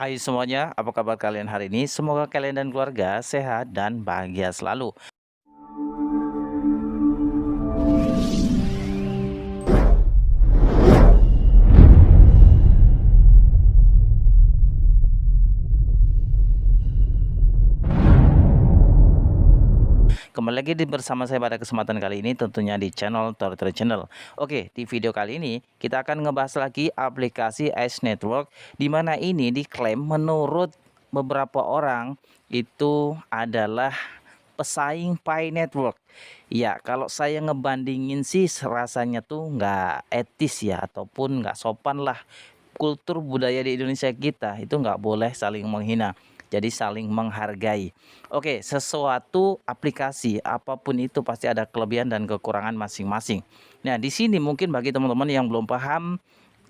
Hai semuanya, apa kabar kalian hari ini? Semoga kalian dan keluarga sehat dan bahagia selalu. Kembali lagi bersama saya pada kesempatan kali ini tentunya di channel Storytel Channel. Oke, di video kali ini kita akan ngebahas lagi aplikasi Ice Network, di mana ini diklaim menurut beberapa orang itu adalah pesaing Pi Network. Ya, kalau saya ngebandingin sih rasanya tuh nggak etis ya, ataupun nggak sopan lah. Kultur budaya di Indonesia kita itu nggak boleh saling menghina. Jadi saling menghargai. Oke, sesuatu aplikasi apapun itu pasti ada kelebihan dan kekurangan masing-masing. Nah, di sini mungkin bagi teman-teman yang belum paham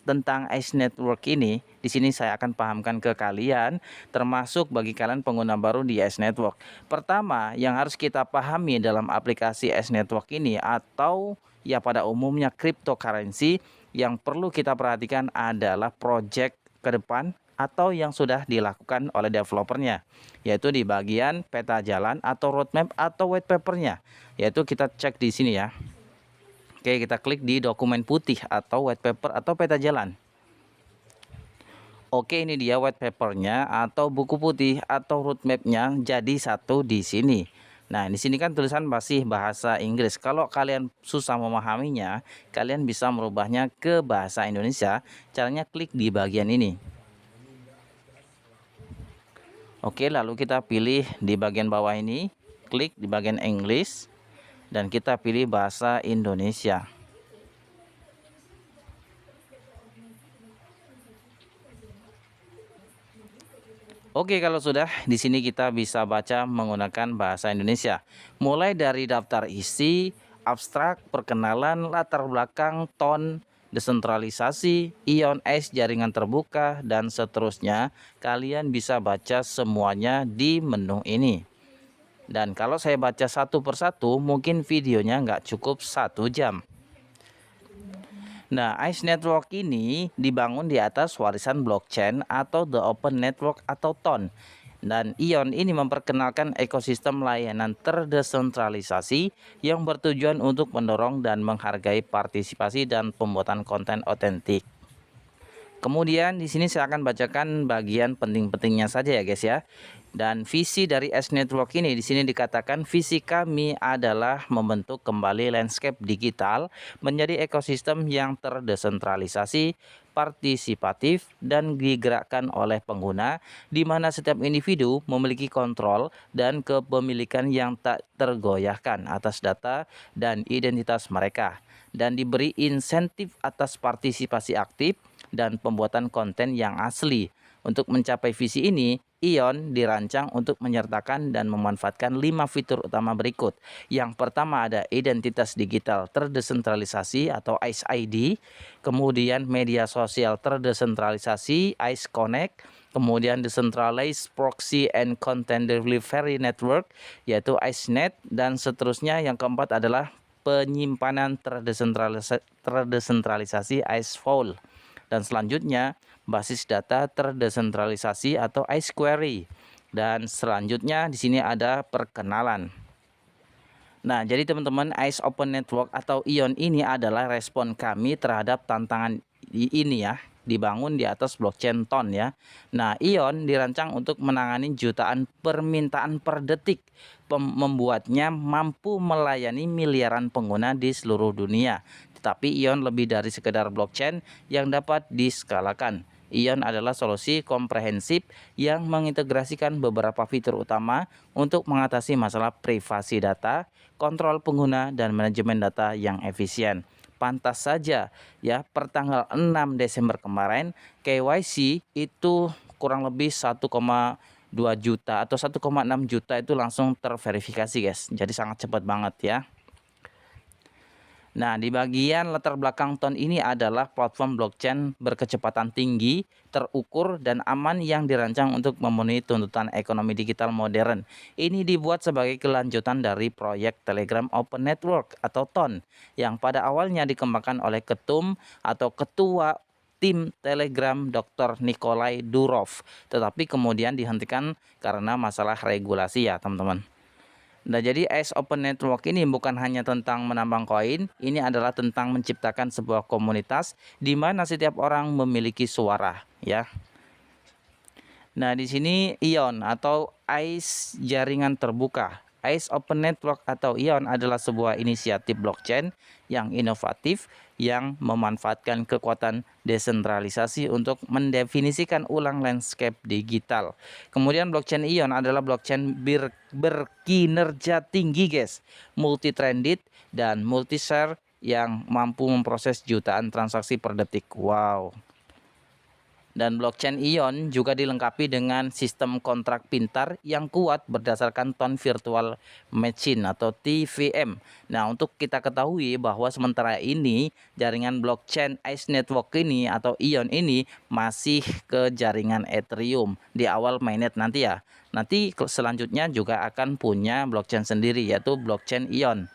tentang Ice Network ini, di sini saya akan pahamkan ke kalian, termasuk bagi kalian pengguna baru di Ice Network. Pertama, yang harus kita pahami dalam aplikasi Ice Network ini atau ya pada umumnya cryptocurrency, yang perlu kita perhatikan adalah project ke depan atau yang sudah dilakukan oleh developernya, yaitu di bagian peta jalan atau roadmap atau white papernya, yaitu kita cek di sini ya. Oke, kita klik di dokumen putih atau white paper atau peta jalan. Oke, ini dia white papernya atau buku putih atau roadmapnya jadi satu di sini. Nah, di sini kan tulisan masih bahasa Inggris. Kalau kalian susah memahaminya, kalian bisa merubahnya ke bahasa Indonesia. Caranya klik di bagian ini. Oke, lalu kita pilih di bagian bawah ini, klik di bagian English, dan kita pilih bahasa Indonesia. Oke, kalau sudah di sini kita bisa baca menggunakan bahasa Indonesia. Mulai dari daftar isi, abstrak, perkenalan, latar belakang, ton, desentralisasi, ion Ice jaringan terbuka, dan seterusnya. Kalian bisa baca semuanya di menu ini. Dan kalau saya baca satu persatu, mungkin videonya nggak cukup 1 jam. Nah, Ice Network ini dibangun di atas warisan blockchain atau The Open Network atau TON. Dan Ion ini memperkenalkan ekosistem layanan terdesentralisasi yang bertujuan untuk mendorong dan menghargai partisipasi dan pembuatan konten otentik. Kemudian di sini saya akan bacakan bagian penting-pentingnya saja ya guys ya. Dan visi dari S Network ini di sini dikatakan visi kami adalah membentuk kembali landscape digital menjadi ekosistem yang terdesentralisasi, partisipatif dan digerakkan oleh pengguna, di mana setiap individu memiliki kontrol dan kepemilikan yang tak tergoyahkan atas data dan identitas mereka, dan diberi insentif atas partisipasi aktif dan pembuatan konten yang asli. Untuk mencapai visi ini, Ion dirancang untuk menyertakan dan memanfaatkan 5 fitur utama berikut. Yang pertama ada identitas digital terdesentralisasi atau ICE ID, kemudian media sosial terdesentralisasi ICE Connect, kemudian decentralized proxy and content delivery network yaitu ICENet, dan seterusnya. Yang keempat adalah penyimpanan terdesentralisasi ICE Vault. Dan selanjutnya basis data terdesentralisasi atau Ice Query. Dan selanjutnya di sini ada perkenalan. Nah, jadi teman-teman, Ice Open Network atau Ion ini adalah respon kami terhadap tantangan ini ya, dibangun di atas blockchain TON ya. Nah, Ion dirancang untuk menangani jutaan permintaan per detik, membuatnya mampu melayani miliaran pengguna di seluruh dunia. Tetapi Ion lebih dari sekedar blockchain yang dapat diskalakan. Ion adalah solusi komprehensif yang mengintegrasikan beberapa fitur utama untuk mengatasi masalah privasi data, kontrol pengguna, dan manajemen data yang efisien. Pantas saja ya, pertanggal 6 Desember kemarin KYC itu kurang lebih 1,2 juta atau 1,6 juta itu langsung terverifikasi guys. Jadi sangat cepat banget ya. Nah, di bagian latar belakang TON ini adalah platform blockchain berkecepatan tinggi, terukur, dan aman yang dirancang untuk memenuhi tuntutan ekonomi digital modern. Ini dibuat sebagai kelanjutan dari proyek Telegram Open Network atau TON, yang pada awalnya dikembangkan oleh ketum atau ketua tim Telegram Dr. Nikolai Durov, tetapi kemudian dihentikan karena masalah regulasi ya teman-teman. Nah, jadi ICE Open Network ini bukan hanya tentang menambang koin, ini adalah tentang menciptakan sebuah komunitas di mana setiap orang memiliki suara, ya. Nah, di sini ION atau ICE jaringan terbuka. ICE Open Network atau ION adalah sebuah inisiatif blockchain yang inovatif yang memanfaatkan kekuatan desentralisasi untuk mendefinisikan ulang landscape digital. Kemudian blockchain ION adalah blockchain berkinerja tinggi, guys, multi-threaded dan multi-share yang mampu memproses jutaan transaksi per detik. Wow. Dan blockchain ION juga dilengkapi dengan sistem kontrak pintar yang kuat berdasarkan Token Virtual Machine atau TVM. Nah, untuk kita ketahui bahwa sementara ini jaringan blockchain ICE Network ini atau ION ini masih ke jaringan Ethereum di awal mainnet nanti ya. Nanti selanjutnya juga akan punya blockchain sendiri yaitu blockchain ION.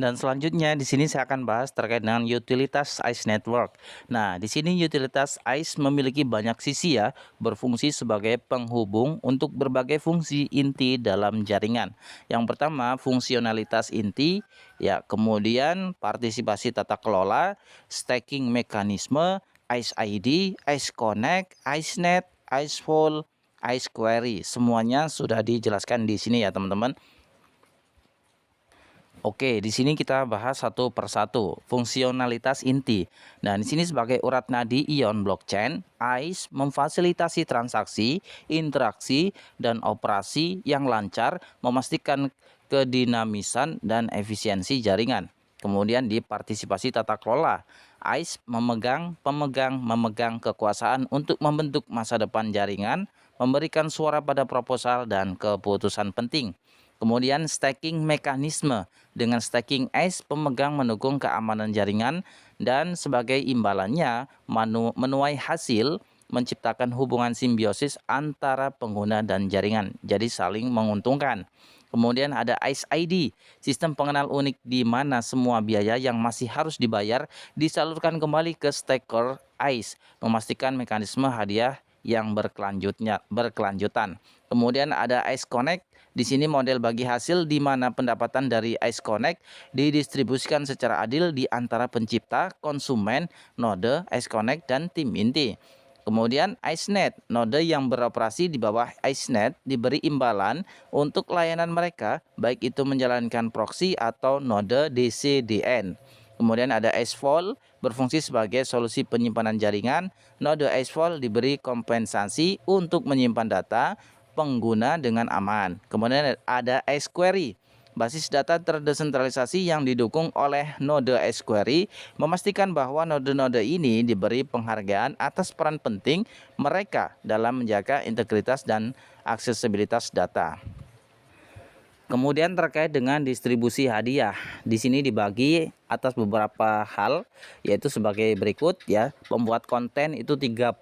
Dan selanjutnya di sini saya akan bahas terkait dengan utilitas ICE Network. Nah, di sini utilitas ICE memiliki banyak sisi ya, berfungsi sebagai penghubung untuk berbagai fungsi inti dalam jaringan. Yang pertama, fungsionalitas inti, ya, kemudian partisipasi tata kelola, staking mekanisme, ICE ID, ICE Connect, ICE Net, ICE Vault, ICE Query. Semuanya sudah dijelaskan di sini ya, teman-teman. Oke, di sini kita bahas satu persatu fungsionalitas inti. Nah, di sini sebagai urat nadi ION blockchain, ICE memfasilitasi transaksi, interaksi, dan operasi yang lancar, memastikan kedinamisan dan efisiensi jaringan. Kemudian di partisipasi tata kelola, ICE memegang kekuasaan untuk membentuk masa depan jaringan, memberikan suara pada proposal dan keputusan penting. Kemudian staking mekanisme. Dengan staking ICE, pemegang mendukung keamanan jaringan dan sebagai imbalannya menuai hasil menciptakan hubungan simbiosis antara pengguna dan jaringan. Jadi saling menguntungkan. Kemudian ada ICE ID, sistem pengenal unik di mana semua biaya yang masih harus dibayar disalurkan kembali ke staker ICE, memastikan mekanisme hadiah yang berkelanjutan. Kemudian ada ICE Connect. Di sini model bagi hasil di mana pendapatan dari ICE Connect didistribusikan secara adil di antara pencipta, konsumen, node, ICE Connect, dan tim inti. Kemudian ICE Net, node yang beroperasi di bawah ICE Net diberi imbalan untuk layanan mereka, baik itu menjalankan proxy atau node DCDN. Kemudian ada ICE Vault, berfungsi sebagai solusi penyimpanan jaringan. Node ICE Vault diberi kompensasi untuk menyimpan data pengguna dengan aman. Kemudian ada ICE Query, basis data terdesentralisasi yang didukung oleh node ICE Query, memastikan bahwa node-node ini diberi penghargaan atas peran penting mereka dalam menjaga integritas dan aksesibilitas data. Kemudian terkait dengan distribusi hadiah, di sini dibagi atas beberapa hal, yaitu sebagai berikut ya. Pembuat konten itu 35%,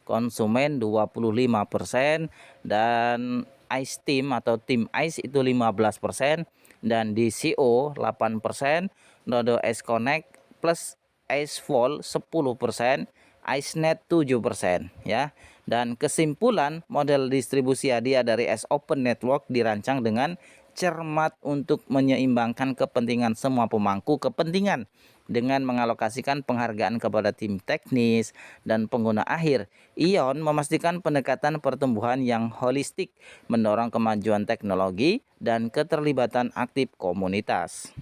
konsumen 25%, dan ICE Team atau tim ICE itu 15%, dan DCO 8%, node ICE Connect plus ICE Vault 10%, ICE Net 7% ya. Dan kesimpulan, model distribusi hadiah dari ICE Open Network dirancang dengan cermat untuk menyeimbangkan kepentingan semua pemangku kepentingan dengan mengalokasikan penghargaan kepada tim teknis dan pengguna akhir. ION memastikan pendekatan pertumbuhan yang holistik, mendorong kemajuan teknologi dan keterlibatan aktif komunitas.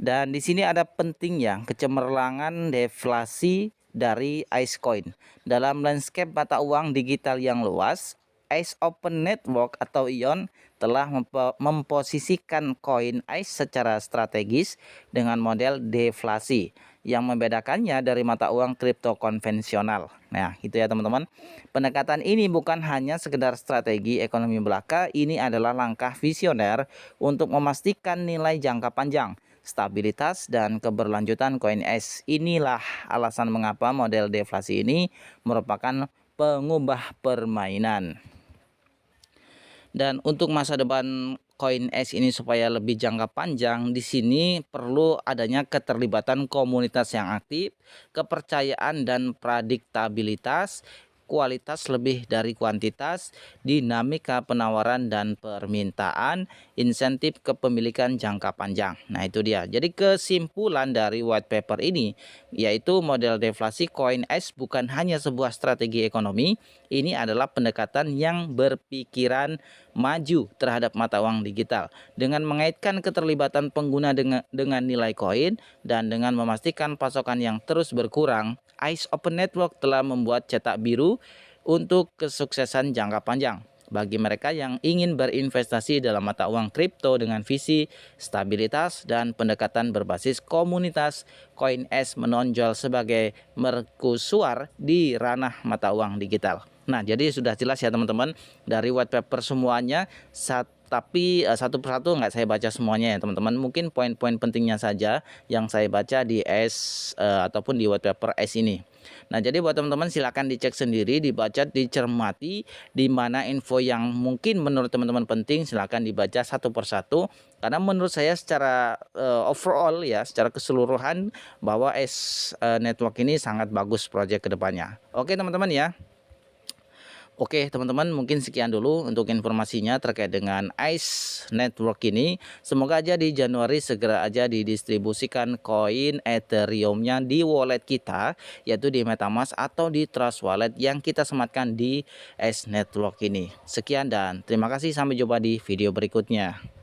Dan di sini ada pentingnya kecemerlangan deflasi dari ICE Coin. Dalam landscape mata uang digital yang luas, ICE Open Network atau ION telah memposisikan koin ICE secara strategis dengan model deflasi yang membedakannya dari mata uang kripto konvensional. Nah, itu ya teman-teman. Pendekatan ini bukan hanya sekedar strategi ekonomi belaka, ini adalah langkah visioner untuk memastikan nilai jangka panjang, stabilitas, dan keberlanjutan koin ICE. Inilah alasan mengapa model deflasi ini merupakan pengubah permainan. Dan untuk masa depan koin es ini supaya lebih jangka panjang, di sini perlu adanya keterlibatan komunitas yang aktif, kepercayaan dan prediktabilitas, kualitas lebih dari kuantitas, dinamika penawaran dan permintaan, insentif kepemilikan jangka panjang. Nah, itu dia. Jadi kesimpulan dari white paper ini yaitu model deflasi koin es bukan hanya sebuah strategi ekonomi, ini adalah pendekatan yang berpikiran maju terhadap mata uang digital dengan mengaitkan keterlibatan pengguna dengan nilai koin dan dengan memastikan pasokan yang terus berkurang. ICE Open Network telah membuat cetak biru untuk kesuksesan jangka panjang bagi mereka yang ingin berinvestasi dalam mata uang kripto dengan visi stabilitas dan pendekatan berbasis komunitas. Koin es menonjol sebagai mercusuar di ranah mata uang digital. Nah, jadi sudah jelas ya teman-teman dari white paper semuanya, tapi satu persatu nggak saya baca semuanya ya teman-teman. Mungkin poin-poin pentingnya saja yang saya baca di ataupun di white paper S ini. Nah, jadi buat teman-teman silakan dicek sendiri, dibaca, dicermati di mana info yang mungkin menurut teman-teman penting, silakan dibaca satu persatu. Karena menurut saya secara overall ya, secara keseluruhan bahwa network ini sangat bagus proyek kedepannya. Oke teman-teman ya. Oke teman-teman, mungkin sekian dulu untuk informasinya terkait dengan ICE Network ini. Semoga aja di Januari segera aja didistribusikan koin Ethereum-nya di wallet kita, yaitu di MetaMask atau di Trust Wallet yang kita sematkan di ICE Network ini. Sekian dan terima kasih, sampai jumpa di video berikutnya.